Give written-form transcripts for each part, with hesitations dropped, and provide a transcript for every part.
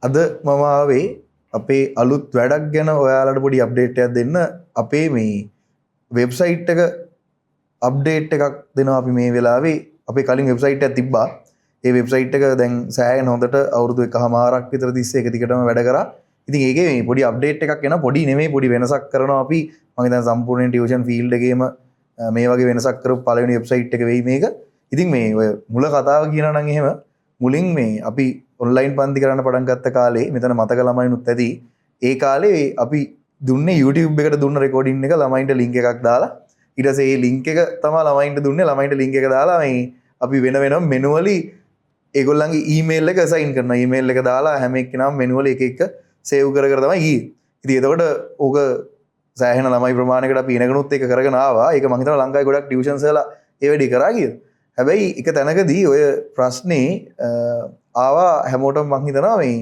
අද මම ආවේ අපේ අලුත් වැඩක් ගැන ඔයාලට පොඩි අප්ඩේට් එකක් දෙන්න. අපේ මේ වෙබ්සයිට් එක අප්ඩේට් එකක් දෙනවා අපි මේ වෙලාවේ. අපේ කලින් වෙබ්සයිට් එකක් තිබ්බා. ඒ වෙබ්සයිට් එක දැන් සෑහෙන හොඳට අවුරුදු එකහමාරක් විතර තිස්සේ එක දිගටම වැඩ කරා. ඉතින් ඒකේ මේ පොඩි අප්ඩේට් එකක් එනවා. පොඩි නෙමෙයි පොඩි වෙනසක් කරනවා අපි. මම හිතන්නේ සම්පූර්ණ ටියුෂන් ෆීල්ඩ් එකේම මේ වගේ වෙනසක් කරපු පළවෙනි වෙබ්සයිට් එක වෙයි මේක. ඉතින් මේ ඔය මුල කතාව කියනවා නම් එහෙම මුලින් මේ අපි ඔන්ලයින් පන්ති කරන්න පටන් ගත්ත කාලේ මෙතන මතක ළමයිනුත් ඇති. ඒ කාලේ අපි දුන්නේ YouTube එකට දුන්න රෙකෝඩින් එක ළමයින්ට ලින්ක් එකක් දාලා ඊට පස්සේ ඒ ලින්ක් එක තමයි ළමයින්ට දුන්නේ. ළමයින්ට ලින්ක් එක දාලා මේ අපි වෙන වෙනම මෙනුවලි ඒගොල්ලන්ගේ ඊමේල් එක අසයින් කරනවා. ඊමේල් එක දාලා හැම එක්කෙනාම මෙනුවල එක එක සේව් කර කර තමයි ගියේ. ඉතින් එතකොට ඕක සෑහෙන ළමයි ප්‍රමාණයකට අපි ඉනගනුත් එක කරගෙන ආවා. ඒක මම හිතනවා ලංකාවේ ගොඩක් ටියුෂන්ස් වල ඒ වැඩි කරා කියලා. හැබැයි එක තැනකදී ඔය ප්‍රශ්නේ ආවා හැමෝටම මං හිතනවා මේ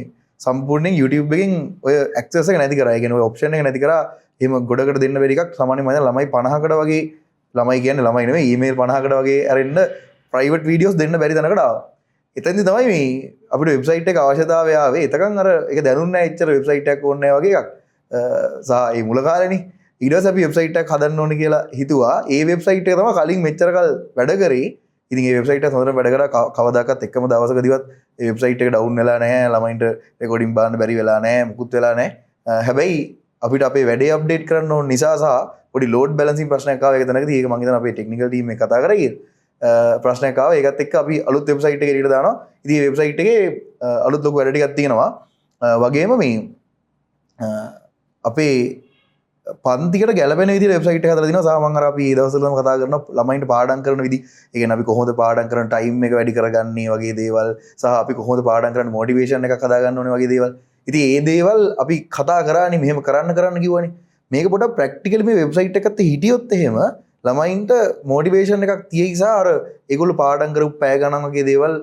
සම්පූර්ණයෙන් YouTube එකෙන් ඔය access එක නැති කරා. ඒ කියන්නේ ඔය option එක නැති කරා. එහෙම ගොඩකට දෙන්න බැරි එකක් සාමාන්‍යයෙන් මම ළමයි 50කට වගේ ළමයි කියන්නේ ළමයි නෙමෙයි ඊමේල් 50කට වගේ අරෙන්න private videos දෙන්න බැරි තැනකට ආවා. එතෙන්දි තමයි මේ අපිට වෙබ්සයිට් එක අවශ්‍යතාවය ආවේ. එතකන් අර ඒක දැනුන්නේ නැහැ එච්චර වෙබ්සයිට් එකක් ඕනේ නැහැ වගේ එකක්. සහ ඒ මුල කාලේනේ ඊට පස්සේ අපි වෙබ්සයිට් එකක් හදන්න ඕනේ කියලා හිතුවා. ඒ වෙබ්සයිට් එක තමයි කලින් මෙච්චර කල් වැඩ කරේ. ඉතින් ඒ වෙබ්සයිට් එක හොඳට වැඩ කරා. කවදාකවත් එකම දවසකදීවත් ඒ වෙබ්සයිට් එක ඩවුන් වෙලා නැහැ. ළමයින්ට රෙකෝඩින් බලන්න බැරි වෙලා නැහැ. මුකුත් වෙලා නැහැ. හැබැයි අපිට අපේ වැඩේ අප්ඩේට් කරන්න ඕන නිසා සහ පොඩි ලෝඩ් බැලන්සින් ප්‍රශ්නයක් ආවා. ඒක තැනකදී ඒක මම හිතනවා අපේ ටෙක්නිකල් ටීම් එක කතා කරා කියලා. ප්‍රශ්නයක් ආවා. ඒකත් එක්ක අපි අලුත් වෙබ්සයිට් එක එළියට දානවා. ඉතින් මේ වෙබ්සයිට් එකේ අලුත් ලොකු වැඩ ටිකක් තියෙනවා. වගේම මේ අපේ පන්තිකට ගැලපෙන විදිහට වෙබ්සයිට් එක හදලා දිනවා. සාමාන්‍යයෙන් අර අපි මේ දවස්වලම කතා කරනවා ළමයින්ට පාඩම් කරන විදි. ඒ කියන්නේ අපි කොහොමද පාඩම් කරන ටයිම් එක වැඩි කරගන්නේ වගේ දේවල් සහ අපි කොහොමද පාඩම් කරන්න මොටිවේෂන් එකක් හදාගන්න ඕනේ වගේ දේවල්. ඉතින් මේ දේවල් අපි කතා කරානේ මෙහෙම කරන්න කිව්වනේ. මේක පොඩක් ප්‍රැක්ටිකලි මේ වෙබ්සයිට් එකත් හිටියොත් එහෙම ළමයින්ට මොටිවේෂන් එකක් තියෙයි සහ අර ඒගොල්ලෝ පාඩම් කරපු පැය ගණන් වගේ දේවල්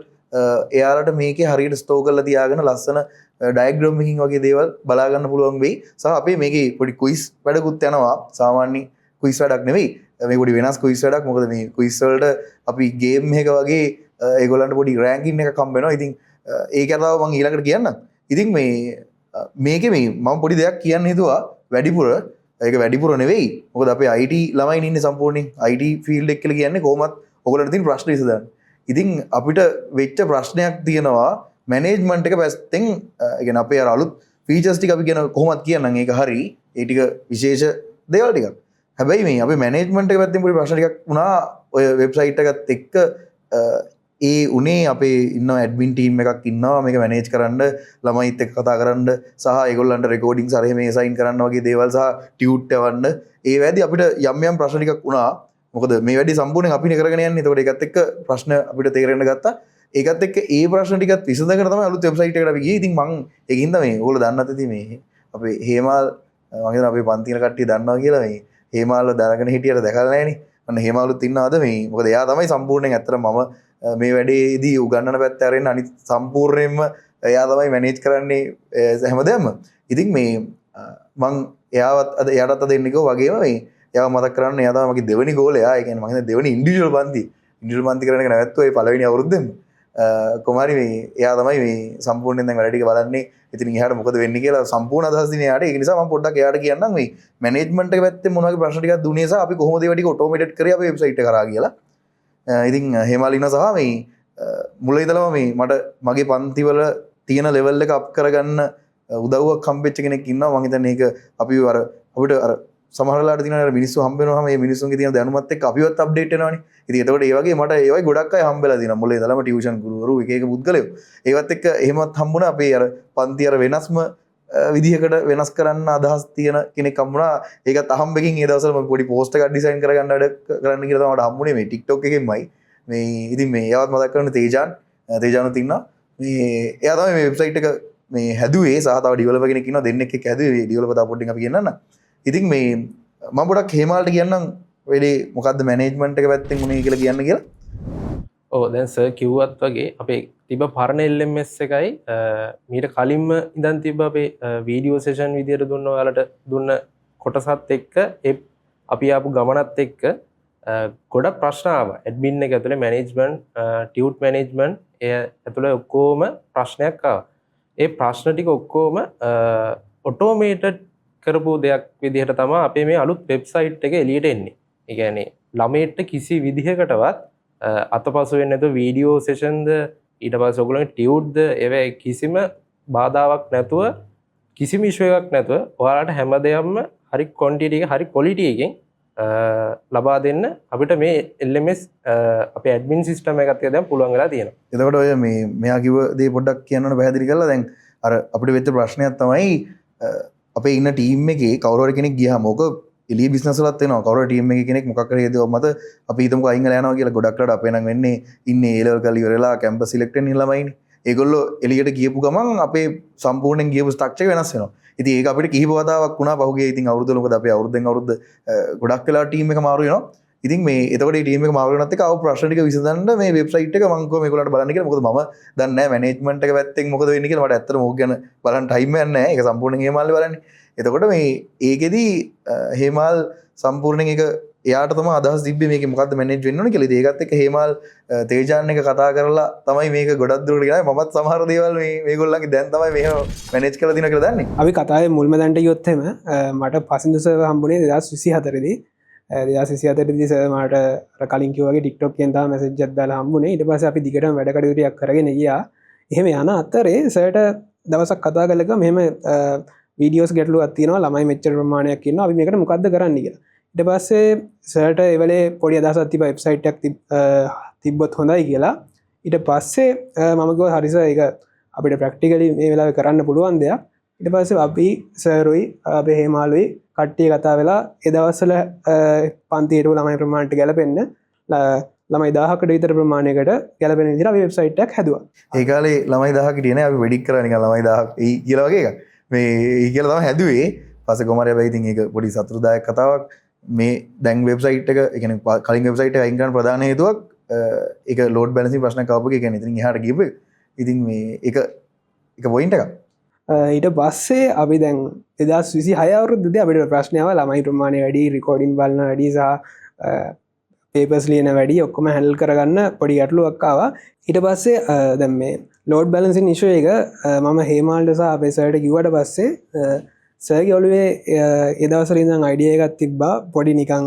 එයාලට මේකේ හරියට ස්ටෝර් කරලා තියාගෙන ලස්සන ඩයග්‍රෑම් එකකින් වගේ දේවල් බලා ගන්න පුළුවන් වෙයි. සහ අපේ මේකේ පොඩි ක්විස් වැඩකුත් යනවා. සාමාන්‍ය ක්විස් වැඩක් නෙවෙයි. මේ පොඩි වෙනස් ක්විස් වැඩක්. මොකද මේ ක්විස් වලට අපි ගේම් එක වගේ ඒගොල්ලන්ට පොඩි රෑන්කින් එකක් හම්බ වෙනවා. ඉතින් ඒක අරව මම ඊළඟට කියන්නම්. ඉතින් මේකේ මම පොඩි දෙයක් කියන්න හිතුවා වැඩිපුර. ඒක වැඩිපුර නෙවෙයි. මොකද අපේ IT ළමයින් ඉන්නේ සම්පූර්ණයෙන් IT ෆීල්ඩ් එක කියලා කියන්නේ කොහොමත් ඔයගොල්ලන්ට තියෙන ප්‍රශ්න විසඳන්න. ඉතින් අපිට වෙච්ච ප්‍රශ්නයක් තියෙනවා මැනේජ්මන්ට් එක පැත්තෙන්. ඒ කියන්නේ අපේ අර අලුත් ෆීචර්ස් ටික අපි කියන කොහොමද කියන්නම් ඒක හරි. ඒ ටික විශේෂ දේවල් ටිකක්. හැබැයි මේ අපේ මැනේජ්මන්ට් එක පැත්තෙන් පොඩි ප්‍රශ්න ටිකක් වුණා ඔය වෙබ්සයිට් එකත් එක්ක. ඒ උනේ අපේ ඉන්න ඇඩ්මින් ටීම් එකක් ඉන්නවා මේක මැනේජ් කරන්න ළමයිත් එක්ක කතා කරන්න සහ ඒගොල්ලන්ට රෙකෝඩින්ග්ස් අර එහෙම අසයින් කරන්න වගේ දේවල් සහ ටියුට් යවන්න. ඒ වැඩි අපිට යම් ප්‍රශ්න ටිකක් වුණා. මොකද මේ වැඩි සම්පූර්ණයෙන් අපිනේ කරගෙන යන්නේ. ඒකට ඒකත් එක්ක ප්‍රශ්න අපිට තේරෙන්න ගත්තා. ඒකත් එක්ක ඒ ප්‍රශ්න ටිකත් විසඳගෙන තමයි අලුත් වෙබ්සයිට් එකට අපි ගියේ. ඉතින් මං ඒකින්ද මේ ඕගොල්ලෝ දන්නත් ඇති මේ අපේ හේමාල් මම හිතනවා අපේ පන්තින කට්ටිය දන්නවා කියලා මේ හේමාල්ව දැනගෙන හිටියට දැකලා නැහනේ. අන්න හේමාලුත් ඉන්නවද මේ මොකද එයා තමයි සම්පූර්ණයෙන් ඇත්තටම මම මේ වැඩේදී උගන්නන පැත්ත අරින්න අනිත් සම්පූර්ණයෙන්ම එයා තමයි මැනේජ් කරන්නේ හැමදේම. ඉතින් මේ මං එයාටත් අද එන්නකෝ වගේම මේ එයාව මතක් කරන්න එයා තමයි මගේ දෙවෙනි ගෝලයා. ඒ කියන්නේ මම හිතන්නේ දෙවෙනි ඉන්ඩිවිජුවල් පන්ති කරන එක නැවැත්තුවා ඒ පළවෙනි අවුරුද්දෙම. කොමාරි මේ එයා තමයි මේ සම්පූර්ණයෙන් දැන් වැඩ ටික බලන්නේ. ඉතින් එයාට මොකද වෙන්නේ කියලා සම්පූර්ණ අදහස් දිනේ එයාට. ඒක නිසා මම පොඩ්ඩක් එයාට කියන්නම් මේ මැනේජ්මන්ට් එක පැත්තේ මොන වගේ ප්‍රශ්න ටිකක් දුන්නේ සහ අපි කොහොමද ඒවා ටික ඔටෝමේටඩ් කරේ අපේ වෙබ්සයිට් එක කරා කියලා. ඉතින් හේමාලින සහ මේ මුල ඉඳලම මේ මට මගේ පන්තිවල තියෙන ලෙවල් එක අප් කරගන්න උදව්වක් හම්බෙච්ච කෙනෙක් ඉන්නවා. මම හිතන්නේ ඒක අපි අපිට අර සමහර වෙලාවට තියෙන මිනිස්සු හම්බ වෙනවාම මේ මිනිස්සුන්ගේ තියෙන දැනුමත් එක්ක අපිවත් අප්ඩේට් වෙනවානේ. ඉතින් එතකොට ඒ වගේ මට ඒ වගේ ගොඩක් අය හම්බෙලා තියෙනවා. මුල ඉඳලම ටියුෂන් ගුරුවරු එක එක පුද්ගලයෝ. ඒවත් එක්ක එහෙමත් හම්බුණා අපේ අර පන්ති අර වෙනස්ම විදිහකට වෙනස් කරන්න අදහස් තියෙන කෙනෙක් හම්බුණා. ඒකත් අහම්බකින් ඒ දවස්වල මම පොඩි පෝස්ට් එකක් ඩිසයින් කරගන්න වැඩ කරන්න කියලා තමයි මට හම්බුනේ මේ TikTok එකෙන්මයි. මේ ඉතින් මේ එයාවත් මතක් කරන තේජානුත් ඉන්නවා. මේ එයා තමයි මේ වෙබ්සයිට් එක මේ හැදුවේ සහ තව ඩෙවලොපර් කෙනෙක් ඉන්නවා. දෙන්නෙක් එක්ක හැදුවේ. මේ ඩෙවලොපර් තව පොඩ්ඩක් අපි කියන්නන්න. ඉතින් මේ මම පොඩක් හේමාල්ට කියන්නම් වෙලේ මොකද්ද මැනේජ්මන්ට් එක පැත්තෙන් උනේ කියලා කියන්න කියලා. ඔව් දැන් සර් කිව්වත් වගේ අපේ තිබ්බ පරණ LMS එකයි මීට කලින්ම ඉඳන් තිබ්බ අපේ වීඩියෝ සෙෂන් විදියට දුන්න ඔයාලට දුන්න කොටසත් එක්ක අපි ආපු ගමනත් එක්ක ගොඩක් ප්‍රශ්න ආවා. ඇඩ්මින් එක ඇතුලේ මැනේජ්මන්ට් ටියුට් මැනේජ්මන්ට් එය ඇතුලේ ඔක්කොම ප්‍රශ්නයක් ආවා. ඒ ප්‍රශ්න ටික ඔක්කොම ඔටෝමේටඩ් කරපු දෙයක් විදිහට තමයි අපේ මේ අලුත් වෙබ්සයිට් එක එළියට එන්නේ. ඒ කියන්නේ ළමයින්ට කිසි විදිහකටවත් අතපසු වෙන්නේ නැතුව වීඩියෝ සෙෂන්ද ඊට පස්සේ ඔයගොල්ලන්ගේ ටියුට්ද ඒවා කිසිම බාධාවක් නැතුව කිසිම ඉෂුව එකක් නැතුව ඔයාලට හැම දෙයක්ම හරි ක්වොන්ටිටි එක හරි ක්වොලිටි එකෙන් ලබා දෙන්න අපිට මේ LMS අපේ ඇඩ්මින් සිස්ටම් එකත් දැන් පුළුවන් වෙලා තියෙනවා. එතකොට ඔය මේ මෙයා කිව්ව දේ පොඩ්ඩක් කියන්න ඕන පැහැදිලි කරලා දැන් අර අපිට වෙච්ච ප්‍රශ්නයක් තමයි අපේ ඉන්න ටීම් එකේ කවුරු හරි කෙනෙක් ගියාම ඕක එළිය බිස්නස් වලත් වෙනවා. කවුරු හරි ටීම් එකේ කෙනෙක් මොකක් හරි හේතුවක් මත අපි හිතමුකෝ අයින් වෙලා යනවා කියලා ගොඩක් වෙලාවට අපේ නම් වෙන්නේ ඉන්නේ A level කරලා ඉවරලා කැම්පස් සිලෙක්ට් වෙන ළමයිනේ. ඒගොල්ලෝ එළියට ගියපු ගමන් අපේ සම්පූර්ණයෙන් ගියපු ස්ට්‍රක්චර් එක වෙනස් වෙනවා. ඉතින් ඒක අපිට කිහිප වතාවක් වුණා පහුගිය ඉතින් අවුරුද්ද මොකද අපේ අවුරුද්දෙන් අවුරුද්ද ගොඩක් වෙලා ටීම් එක මාරු වෙනවා. ඉතින් මේ එතකොට මේ ටීම් එක මාරු වෙනත් එක්ක ආව ප්‍රශ්න ටික විසඳන්න මේ වෙබ්සයිට් එක මම කිව්වා මේගොල්ලන්ට බලන්න කියලා. මොකද මම දන්නේ නැහැ මැනේජ්මන්ට් එක පැත්තෙන් මොකද වෙන්නේ කියලා. මට ඇත්තටම ඕක ගැන බලන්න ටයිම් එකක් නැහැ. ඒක සම්පූර්ණයෙන් හේමාල්ලේ බලන්නේ. එතකොට මේ ඒකෙදි හේමාල් සම්පූර්ණයෙන් ඒක එයාට තමයි අදහස් තිබ්බේ මේකේ මොකද්ද මැනේජ් වෙන්න ඕනේ කියලා. ඉතින් ඒකත් එක්ක හේමාල් තේජාන් එක කතා කරලා තමයි මේක ගොඩක් දුරට ගෙනාවේ. මමත් සමහර දේවල් මේගොල්ලන්ගේ දැන් තමයි මේව මැනේජ් කරලා දිනවා කියලා දන්නේ. අපි කතාවේ මුල්ම දැන්ට ගියොත් එහෙම මට පසින්දු සර් හම්බුනේ 2024 දී 2024 දී සර් මට අර කලින් කිව්වා වගේ TikTok එකෙන් තමයි මැසේජ් එකක් දාලා හම්බුනේ. ඊට පස්සේ අපි දිගටම වැඩ කටයුතු ටිකක් කරගෙන ගියා. එහෙම යන අතරේ සර්ට දවසක් කතා කරලා මෙහෙම වීඩියෝස් ගැටලුවක් තියෙනවා ළමයි මෙච්චර ප්‍රමාණයක් ඉන්නවා අපි මේකට මොකද්ද කරන්න කියලා. ඊට පස්සේ සර්ට ඒ වෙලේ පොඩි අදහසක් තිබ්බා වෙබ්සයිට් එකක් තිබ්බොත් හොඳයි කියලා. ඊට පස්සේ මම කිව්වා හරි සර් ඒක අපිට ප්‍රැක්ටිකලි මේ වෙලාවේ කරන්න පුළුවන් දෙයක්. ඊට පස්සේ අපි සර්ුයි අපේ හේමාලුයි කට්ටිය කතා වෙලා ඒ දවස්වල පන්තියට ළමයි ප්‍රමාණයට ගැලපෙන්න ළමයි 1000කට විතර ප්‍රමාණයකට ගැලපෙන විදිහට අපි වෙබ්සයිට් එකක් හැදුවා. ඒ කාලේ ළමයි 1000 හිටියේ නෑ අපි වෙඩික් කරා නිකන් ළමයි 1000 කියලා වගේ එකක්. මේ කියලා තමයි හැදුවේ. පස්සේ කොහමද හැබැයි ඉතින් ඒක පොඩි සතුටුදායක කතාවක්. මේ දැන් වෙබ්සයිට් එක ඒ කියන්නේ කලින් වෙබ්සයිට් එක අයින් කරන්න ප්‍රධාන හේතුවක් ඒක ලෝඩ් බැලන්සින් ප්‍රශ්නයක් ආපු එක කියන්නේ ඉතින් එහාට ගියපු එක. ඉතින් මේ ඒක පොයින්ට් එකක්. ඊට පස්සේ අපි දැන් 2026 අවුරුද්දේදී අපිට ප්‍රශ්නය ආවා ළමයි ප්‍රමාණය වැඩි රෙකෝඩින් බලන වැඩි සහ පේපර්ස් ලියන වැඩි ඔක්කොම හැන්ඩල් කරගන්න පොඩි ගැටලුවක් ආවා. ඊට පස්සේ දැන් මේ ලෝඩ් බැලන්සින් ඉෂුව එක මම හේමාල්ට සහ අපේ සර්ට කිව්වට පස්සේ සර්ගේ ඔළුවේ ඒ දවස්වල ඉඳන් අයිඩියා එකක් තිබ්බා පොඩි නිකන්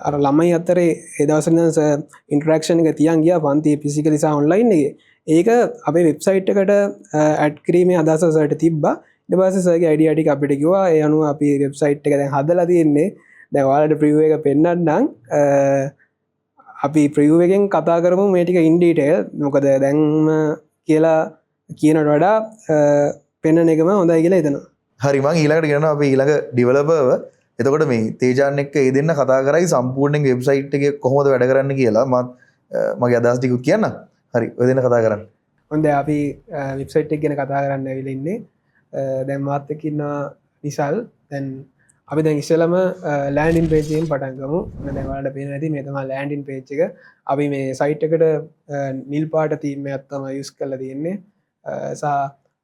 අර ළමයි අතරේ ඒ දවස්වල ඉඳන් ඉන්ටරැක්ෂන් එක තියන් ගියා පන්තියේ ෆිසිකලි සහ ඔන්ලයින් එකේ. ඒක අපේ වෙබ්සයිට් එකට ඇඩ් කිරීමේ අදහස සර්ට තිබ්බා. ඊට පස්සේ සර්ගේ අයිඩියා ටික අපිට කිව්වා ඒ අනුව අපි වෙබ්සයිට් එක දැන් හදලා තියෙන්නේ. දැන් ඔයාලට ප්‍රිව්‍යු එක පෙන්නන්නම්. අපි ප්‍රිව්‍යු එකෙන් කතා කරමු මේ ටික ඉන් ඩීටේල්. මොකද දැන්ම කියලා කියනට වඩා පෙන්වන එකම හොඳයි කියලා හිතනවා. හරි මං ඊළඟට ගෙනවා අපි ඊළඟ ඩෙවලොපර්ව. එතකොට මේ තේජාන් එක්ක ඒ දෙන්න කතා කරයි සම්පූර්ණයෙන් වෙබ්සයිට් එකේ කොහොමද වැඩ කරන්න කියලා මගේ අදහස් ටික කියන්න. හරි ඔය දෙන්න කතා කරන්න. හොඳයි අපි වෙබ්සයිට් එක ගැන කතා කරන්න ඇවිල්ලා ඉන්නේ. දැන් මාත් එක්ක ඉන්නවා විශාල්. දැන් අපි දැන් ඉස්සෙල්ලම ලෑන්ඩින් පේජ් එකෙන් පටන් ගමු. දැන් ඔයාලට පේනවා ඇති මේ තමයි ලෑන්ඩින් පේජ් එක. අපි මේ සයිට් එකට නිල් පාට තීම් එකක් තමයි යූස් කරලා තියෙන්නේ. සහ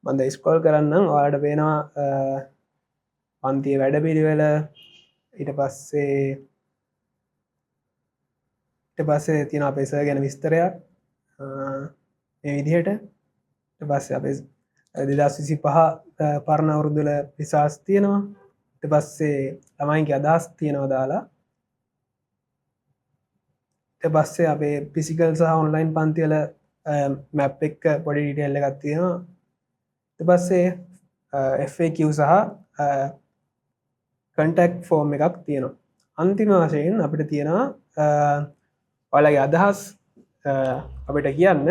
මම දැන් ස්ක්‍රෝල් කරන්නම් ඔයාලට පේනවා පන්තියේ වැඩපිළිවෙල ඊට පස්සේ තියෙන අපේ සර් ගැන විස්තරයක් මේ විදිහට. ඊට පස්සේ අපේ 2025 පරණ අවුරුද්දවල රිසර්ච් තියෙනවා. ඊට පස්සේ ළමයින්ගේ අදහස් තියෙනවා දාලා. ඊට පස්සේ අපේ ෆිසිකල් සහ ඔන්ලයින් පන්ති වල මැප් එක පොඩි ඩීටේල් එකක් තියෙනවා. ඊට පස්සේ FAQ සහ කන්ටැක්ට් ෆෝම් එකක් තියෙනවා. අන්තිම වශයෙන් අපිට තියෙනවා ඔයාලගේ අදහස් අපිට කියන්න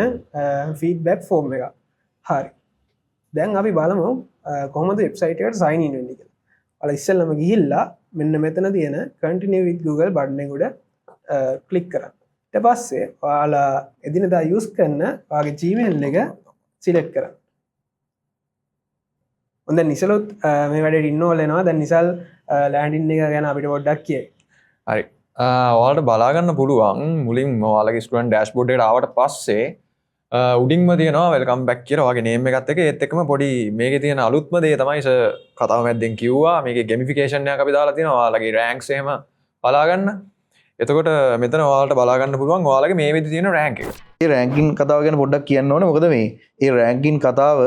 ෆීඩ්බැක් ෆෝම් එක. හරි. දැන් අපි බලමු කොහොමද වෙබ්සයිට් එකට සයින් ඉන් වෙන්නේ කියලා. ඔයාලා ඉස්සෙල්ලාම ගිහිල්ලා මෙන්න මෙතන තියෙන continue with Google බටන් එක උඩ ක්ලික් කරන්න. ඊට පස්සේ ඔයාලා එදිනදා යූස් කරන ඔයාගේ Gmail එක සිලෙක්ට් කරන්න. දැන් නිසලොත් මේ වැඩේට ඉන්නෝල් වෙනවා. දැන් නිසල් ලෑන්ඩින් එක ගැන අපිට පොඩ්ඩක් කියයි. හරි. ඔයාලට බලාගන්න පුළුවන් මුලින්ම ඔයාලගේ ස්ටුඩන්ට් ඩෑෂ්බෝඩ් එකට ආවට පස්සේ උඩින්ම තියෙනවා වෙල්කම් බැක් කියලා ඔයාගේ නේම් එකත් එක්ක ඒත් එක්කම පොඩි මේකේ තියෙන අලුත්ම දේ තමයි කතාව මැද්දෙන් කිව්වා මේකේ gamification එකක් අපි දාලා තියෙනවා ඔයාලගේ රෑන්ක්ස් එහෙම බලාගන්න. එතකොට මෙතන ඔයාලට බලාගන්න පුළුවන් ඔයාලගේ මේ විදිහේ තියෙන රෑන්ක් එක. මේ රෑන්කින් කතාව ගැන පොඩ්ඩක් කියන්න ඕනේ. මොකද මේ රෑන්කින් කතාව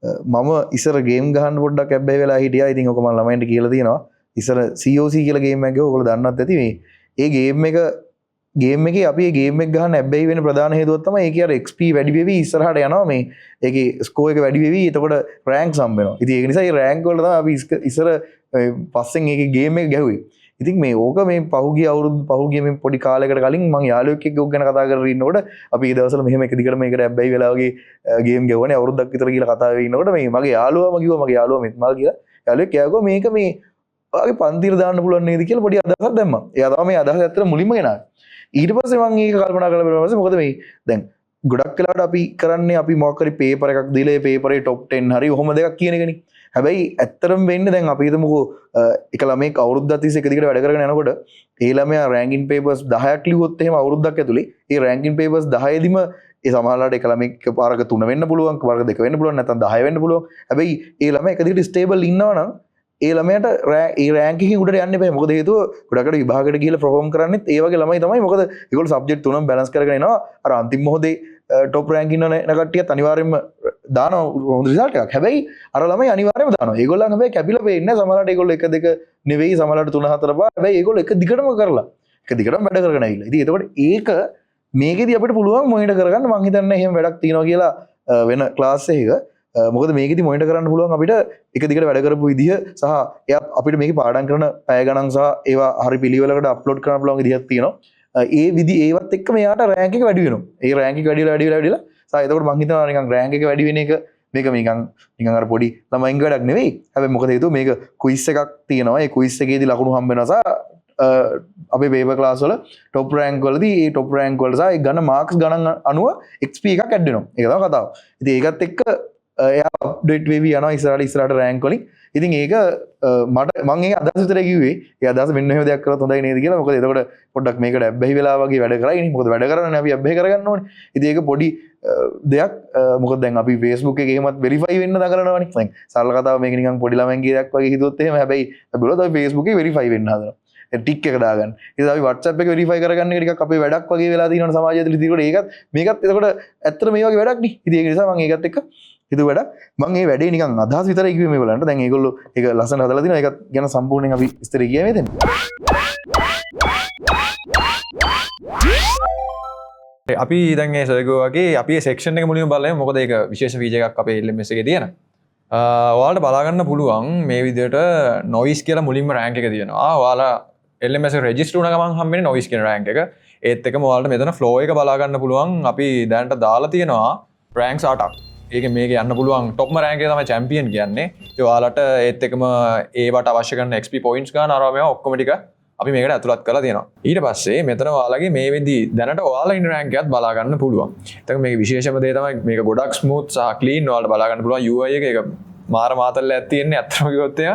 මම ඉස්සර ගේම් ගහන්න පොඩ්ඩක් ඇබ්බැහි වෙලා හිටියා. ඉතින් ඔක මම ළමයින්ට කියලා තියෙනවා. ඉස්සර COC කියලා ගේම් එකක් ගිහුවා. ඔයගොල්ලෝ දන්නත් ඇති මේ. ඒ ගේම් එකේ අපි ඒ ගේම් එක ගහන්න ඇබ්බැහි වෙන ප්‍රධාන හේතුවක් තමයි ඒකේ අර XP වැඩි වෙවි ඉස්සරහට යනවා මේ. ඒකේ ස්කෝර් එක වැඩි වෙවි. එතකොට රෑන්ක් සම් වෙනවා. ඉතින් ඒක නිසා මේ රෑන්ක් වල තමයි අපි ඉස්සර පස්සෙන් ඒකේ ගේම් එක ගැහුවේ. ඉතින් මේ ඕක මේ පහුගිය මේ පොඩි කාලයකට කලින් මම යාළුවෙක් එක්ක ඕක ගැන කතා කරගෙන ඉන්නකොට අපි ඒ දවස්වල මෙහෙම එක දිගට මේකට ඇබ්බැහි වෙලා වගේ ගේම් ගෙවුවනේ අවුරුද්දක් විතර කියලා කතා වෙගෙන ඉන්නකොට මේ මගේ යාළුවාම කිව්වා මගේ යාළුවා මෙත්මල් කියලා යාළුවෙක් කියාගෝ මේක මේ ඔයාගේ පන්තිර දාන්න පුළුවන් නේද කියලා පොඩි අදහසක් දැම්මා. එයා තමයි මේ අදහස ඇත්තට මුලින්ම ගෙනාවේ. ඊට පස්සේ මම ඒක කල්පනා කරලා බලුවා පස්සේ මොකද මේ දැන් ගොඩක් වෙලාවට අපි කරන්නේ අපි මොකක් හරි පේපර් එකක් දීලා ඒ පේපරේ টොප් 10 හරි ඔහොම දෙකක් කියන එකනේ. හැබැයි ඇත්තරම වෙන්නේ දැන් අපි හිතමුකෝ එක ළමෙක් අවුරුද්දක් තිස්සේ එක දිගට වැඩ කරගෙන යනකොට ඒ ළමයා රෑන්කින් පේපර්ස් 10ක් ලිව්වොත් එහෙම අවුරුද්දක් ඇතුලේ ඒ රෑන්කින් පේපර්ස් 10 දිම ඒ සමහරවිට එක ළමෙක් පාරක 3 වෙන්න පුළුවන් පාරක 2 වෙන්න පුළුවන් නැත්නම් 10 වෙන්න පුළුවන්. හැබැයි ඒ ළමයා එක දිගට ස්ටේබල් ඉන්නවා නම් ඒ ළමයාට ඒ රෑන්ක් එකකින් උඩට යන්න බෑ. මොකද හේතුව ගොඩකට විභාගයට ගිහලා perform කරන්නේත් ඒ වගේ ළමයි තමයි. මොකද ඒගොල්ලෝ සබ්ජෙක්ට් තුනම බැලන්ස් කරගෙන එනවා. අර අන්තිම මොහොතේ ටොප් රෑන්ක් ඉන්න කට්ටියත් අනිවාර්යයෙන්ම දානවා හොඳ රිසල්ට් එකක්. හැබැයි අර ළමයි අනිවාර්යයෙන්ම දානවා. ඒගොල්ලන් හැබැයි කැපිලා වෙන්නේ නැහැ. සමහරවිට ඒගොල්ලෝ 1 2 නෙවෙයි සමහරවිට 3 4 පහ. හැබැයි ඒගොල්ලෝ එක දිගටම කරලා එක දිගටම වැඩ කරගෙන ආවිල්ලා. ඉතින් එතකොට ඒක මේකෙදි අපිට පුළුවන් මොනිටර් කරගන්න. මම හිතන්නේ එහෙම වැඩක් තියෙනවා කියලා වෙන ක්ලාස් එකක. මොකද මේකෙදි මොනිටර් කරන්න පුළුවන් අපිට එක දිගට වැඩ කරපු විදිහ සහ එයා අපිට මේකේ පාඩම් කරන පැය ගණන් සහ ඒවා හරි පිළිවෙලකට අප්ලෝඩ් කරන්න පුළුවන් විදිහක් තියෙනවා. ඒ විදි ඒවත් එක්ක මෙයාට රෑන්ක් එක වැඩි වෙනවා. ඒ රෑන්ක් එක වැඩි වෙලා සහ එතකොට මම හිතනවා නිකන් රෑන්ක් එක වැඩි වෙන එක මේක නිකන් අර පොඩි ළමයින්ගේ වැඩක් නෙවෙයි. හැබැයි මොකද හේතුව මේක ක්විස් එකක් තියෙනවා. ඒ ක්විස් එකේදී ලකුණු හම්බ වෙනවා සහ අපේ පේපර් ක්ලාස් වල টොප් රෑන්ක් වලදී ඒ টොප් රෑන්ක් වල සහ ඒ ගන්න මාක්ස් ගණන් අනුව XP එකක් ඇඩ් වෙනවා. ඒක තමයි කතාව. ඉතින් ඒකත් එක්ක එයා අප්ඩේට් වෙවි යනවා ඉස්සරහට රෑන්ක් වලින්. ඉතින් ඒක මට මම ඒ අදහස විතර කිව්වේ. ඒ අදහස මෙන්න මෙහෙම දෙයක් කරලා හොඳයි නේද කියලා. මොකද එතකොට පොඩ්ඩක් මේකට ඇබ්බැහි වෙලා වගේ වැඩ කරයිනේ. මොකද වැඩ කරන්නේ අපි ඇබ්බැහි කරගන්න ඕනේ. ඉතින් ඒක පොඩි දෙයක්. මොකද දැන් අපි Facebook එකේ එහෙමත් වෙරිෆයි වෙන්න දඟලනවානේ. දැන් සරල කතාව මේක නිකන් පොඩි ළමයින්ගේ දෙයක් වගේ හිතුවොත් එහෙම. හැබැයි අපි බලුවොත් අපි Facebook එකේ වෙරිෆයි වෙන්න හදනවා. ටික් එක දාගන්න. ඉතින් අපි WhatsApp එක වෙරිෆයි කරගන්න එක ටිකක් අපේ වැඩක් වගේ වෙලා තියෙනවා සමාජය තුළ. ඉතින් ඒකට මේකත් එතකොට ඇත්තට මේ වගේ වැඩක් නේ. ඉතින් ඒක නිසා මම ඒකත් එක්ක හිතුව වැඩක්. මම මේ වැඩේ නිකන් අදහස් විතරයි කිව්වේ මේ බලන්න. දැන් ඒගොල්ලෝ ඒක ලස්සන හදලා තිනවා. ඒකත් ගැන සම්පූර්ණයෙන් අපි විස්තර කියයි මෙතන. අපි දැන් ඒ සර්ගෝ වගේ අපි සෙක්ෂන් එක මුලින්ම බලමු. මොකද ඒක විශේෂ ෆීචර් එකක් අපේ LMS එකේ තියෙන. ඔයාලට බලා ගන්න පුළුවන් මේ විදිහට noise කියලා මුලින්ම රෑන්ක් එක තියෙනවා. ඔයාලා LMS එක රෙජිස්ටර් වුණ ගමන් හම්බෙන්නේ noise කියන රෑන්ක් එක. ඒත් එකම ඔයාලට මෙතන flow එක බලා ගන්න පුළුවන්. අපි දැනට දාලා තියෙනවා රෑන්ක්ස් 8ක්. ඒක මේක යන්න පුළුවන් ටොප්ම රෑන්ක් එක තමයි චැම්පියන් කියන්නේ. ඒ ඔයාලට ඒත් එකම ඒවට අවශ්‍ය කරන XP points ගන්න අරවා මේවා ඔක්කොම ටික අපි මේකට ඇතුළත් කරලා තියෙනවා. ඊට පස්සේ මෙතන ඔයාලගේ මේ වෙද්දී දැනට ඔයාලා ඉන්න රෑන්ක් එකත් බලා ගන්න පුළුවන්. එතකොට මේක විශේෂම දේ තමයි මේක ගොඩක් ස්මූත් සහ ක්ලීන් ඔයාලට බලා ගන්න පුළුවන් UI එක. ඒක මාර මාතල්ලයක් තියෙන්නේ අත්‍තරම කිව්වොත් එක.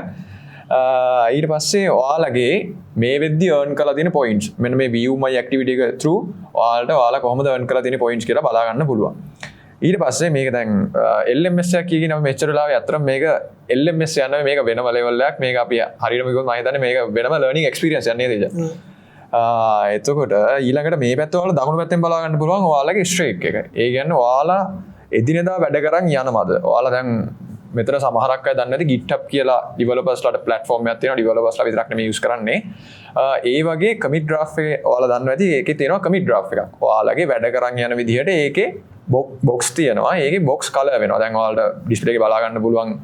ඊට පස්සේ ඔයාලගේ මේ වෙද්දී earn කරලා තියෙන points මෙන්න මේ view my activity එක through ඔයාලා කොහොමද earn කරලා තියෙන points කියලා බලා ගන්න පුළුවන්. ඊට පස්සේ මේක දැන් LMS එකක් කියගෙන අපි මෙච්චර වෙලාවෙ අතරම මේක LMS යනවා මේක වෙනම level එකක්. මේක අපි හරියටම කිව්වොත් මම හිතන්නේ මේක වෙනම learning experience යන්නේ නේද? එතකොට ඊළඟට මේ පැත්ත ඔයාලා දකුණු පැත්තෙන් බලා ගන්න පුළුවන් ඔයාලගේ streak එක. ඒ කියන්නේ ඔයාලා එදිනෙදා වැඩ කරන් යනවද? ඔයාලා දැන් මෙතන සමහරක් අය දන්නේ නැති GitHub කියලා developersලාට platform එකක් තියෙනවා. developersලා විතරක් නෙමෙයි use කරන්නේ. ඒ වගේ commit draft එක ඔයාලා දන්නවා ඇති. ඒකේ තියෙනවා commit draft එකක්. ඔයාලගේ වැඩ කරන් යන විදිහට ඒකේ බොක්ස් තියෙනවා. ඒකේ බොක්ස් කලර් වෙනවා. දැන් ඔයාලට ඩිස්ප්ලේ එකේ බලා ගන්න පුළුවන්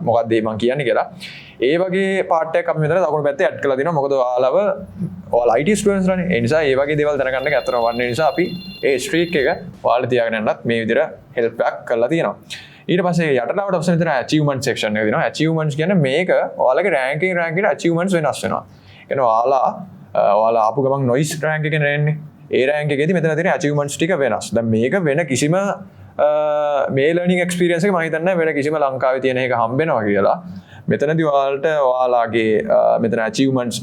මොකක්ද මම කියන්නේ කියලා. ඒ වගේ පාර්ට් එකක් අපි මෙතන දකුණු පැත්තේ ඇඩ් කරලා දිනවා. මොකද ඔයාලා IT ස්ටුඩන්ට්ස් ලානේ. ඒ නිසා ඒ වගේ දේවල් දැනගන්න එක අතරම වන්නේ නිසා අපි ඒ ස්ට්‍රීක් එක ඔයාලා තියාගෙන යන්නත් මේ විදිහට හෙල්ප් එකක් කරලා තියෙනවා. ඊට පස්සේ යටලාවට ඔප්ෂන් විතර achievement section එක දෙනවා. achievements කියන්නේ මේක ඔයාලගේ ranking එකට achievements වෙනස් වෙනවා. කියන්නේ ඔයාලා ආපු ගමන් noise rank එකේ නෙන්නේ. ඒ රෑන්ක් එකේදී මෙතන තියෙන achievements ටික වෙනස්. දැන් මේක වෙන කිසිම මේ learning experience එක මම හිතන්නේ වෙන කිසිම ලංකාවේ තියෙන එක හම්බෙනවා කියලා. මෙතනදී ඔයාලගේ මෙතන achievements